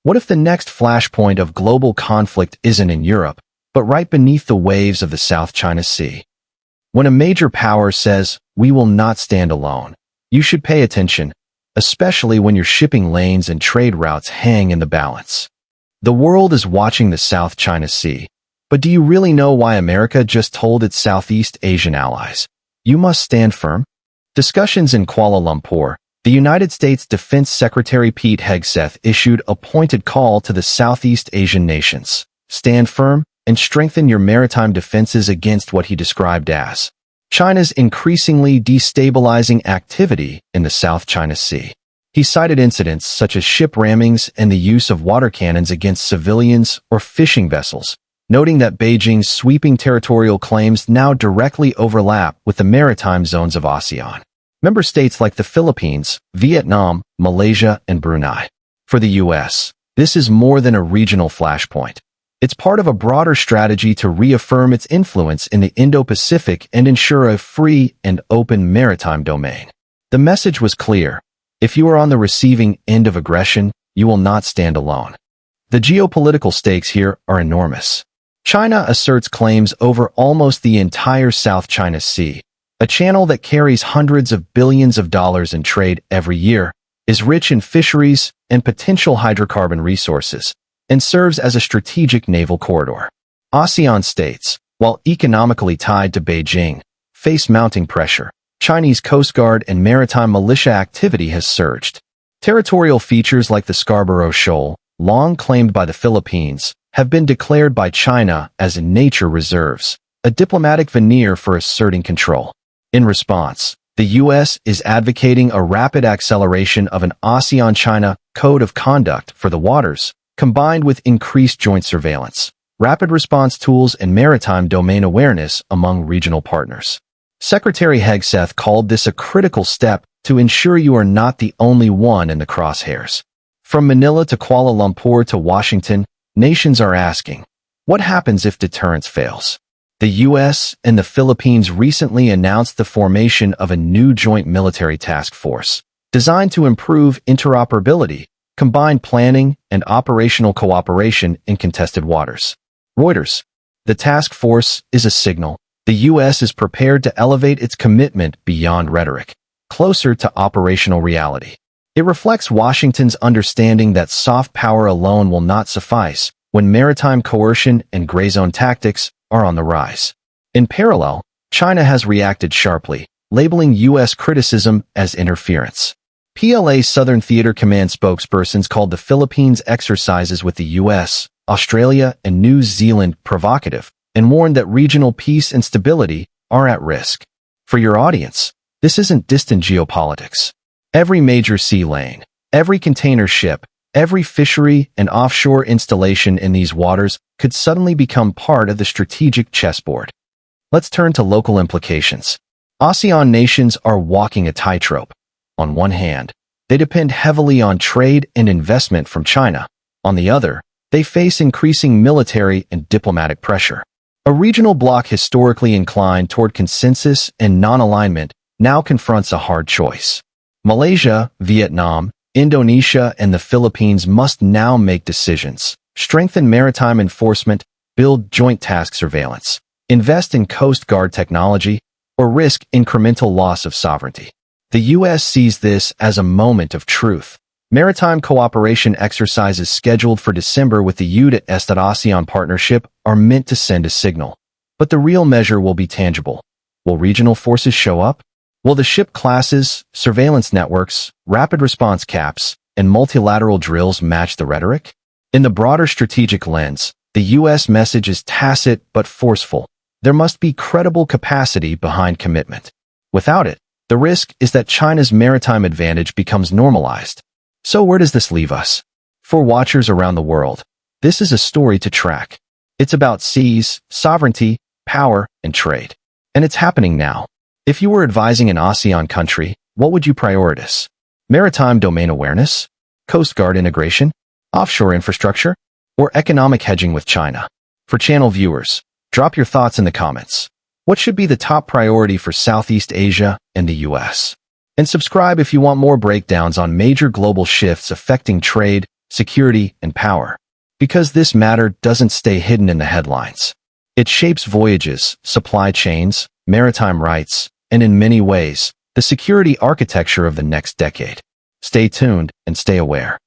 What if the next flashpoint of global conflict isn't in Europe, but right beneath the waves of the South China Sea? When a major power says, "We will not stand alone," you should pay attention, especially when your shipping lanes and trade routes hang in the balance. The world is watching the South China Sea, but do you really know why America just told its Southeast Asian allies, "You must stand firm"? Discussions in Kuala Lumpur. The United States Defense Secretary Pete Hegseth issued a pointed call to the Southeast Asian nations. Stand firm and strengthen your maritime defenses against what he described as China's increasingly destabilizing activity in the South China Sea. He cited incidents such as ship rammings and the use of water cannons against civilians or fishing vessels, noting that Beijing's sweeping territorial claims now directly overlap with the maritime zones of ASEAN. Member states like the Philippines, Vietnam, Malaysia, and Brunei. For the U.S., this is more than a regional flashpoint. It's part of a broader strategy to reaffirm its influence in the Indo Pacific and ensure a free and open maritime domain. The message was clear. If you are on the receiving end of aggression, you will not stand alone. The geopolitical stakes here are enormous. China asserts claims over almost the entire South China Sea, a channel that carries hundreds of billions of dollars in trade every year, is rich in fisheries and potential hydrocarbon resources, and serves as a strategic naval corridor. ASEAN states, while economically tied to Beijing, face mounting pressure. Chinese Coast Guard and maritime militia activity has surged. Territorial features like the Scarborough Shoal, long claimed by the Philippines, have been declared by China as nature reserves, a diplomatic veneer for asserting control. In response, the U.S. is advocating a rapid acceleration of an ASEAN-China Code of Conduct for the waters, combined with increased joint surveillance, rapid response tools, and maritime domain awareness among regional partners. Secretary Hegseth called this a critical step to ensure you are not the only one in the crosshairs. From Manila to Kuala Lumpur to Washington, nations are asking, what happens if deterrence fails? The U.S. and the Philippines recently announced the formation of a new joint military task force designed to improve interoperability, combined planning, and operational cooperation in contested waters. Reuters. The task force is a signal. The U.S. is prepared to elevate its commitment beyond rhetoric, closer to operational reality. It reflects Washington's understanding that soft power alone will not suffice when maritime coercion and gray zone tactics are on the rise. In parallel, China has reacted sharply, labeling U.S. criticism as interference. PLA Southern Theater Command spokespersons called the Philippines' exercises with the U.S., Australia, and New Zealand provocative, and warned that regional peace and stability are at risk. For your audience, this isn't distant geopolitics. Every major sea lane, every container ship, every fishery and offshore installation in these waters could suddenly become part of the strategic chessboard. Let's turn to local implications. ASEAN nations are walking a tightrope. On one hand, they depend heavily on trade and investment from China. On the other, they face increasing military and diplomatic pressure. A regional bloc historically inclined toward consensus and non-alignment now confronts a hard choice. Malaysia, Vietnam, Indonesia, and the Philippines must now make decisions, strengthen maritime enforcement, build joint task surveillance, invest in Coast Guard technology, or risk incremental loss of sovereignty. The U.S. sees this as a moment of truth. Maritime cooperation exercises scheduled for December with the U.S.-ASEAN partnership are meant to send a signal. But the real measure will be tangible. Will regional forces show up? Will the ship classes, surveillance networks, rapid response caps, and multilateral drills match the rhetoric? In the broader strategic lens, the U.S. message is tacit but forceful. There must be credible capacity behind commitment. Without it, the risk is that China's maritime advantage becomes normalized. So where does this leave us? For watchers around the world, this is a story to track. It's about seas, sovereignty, power, and trade. And it's happening now. If you were advising an ASEAN country, what would you prioritize? Maritime domain awareness? Coast Guard integration? Offshore infrastructure? Or economic hedging with China? For channel viewers, drop your thoughts in the comments. What should be the top priority for Southeast Asia and the U.S.? And subscribe if you want more breakdowns on major global shifts affecting trade, security, and power. Because this matter doesn't stay hidden in the headlines. It shapes voyages, supply chains, maritime rights, and in many ways, the security architecture of the next decade. Stay tuned and stay aware.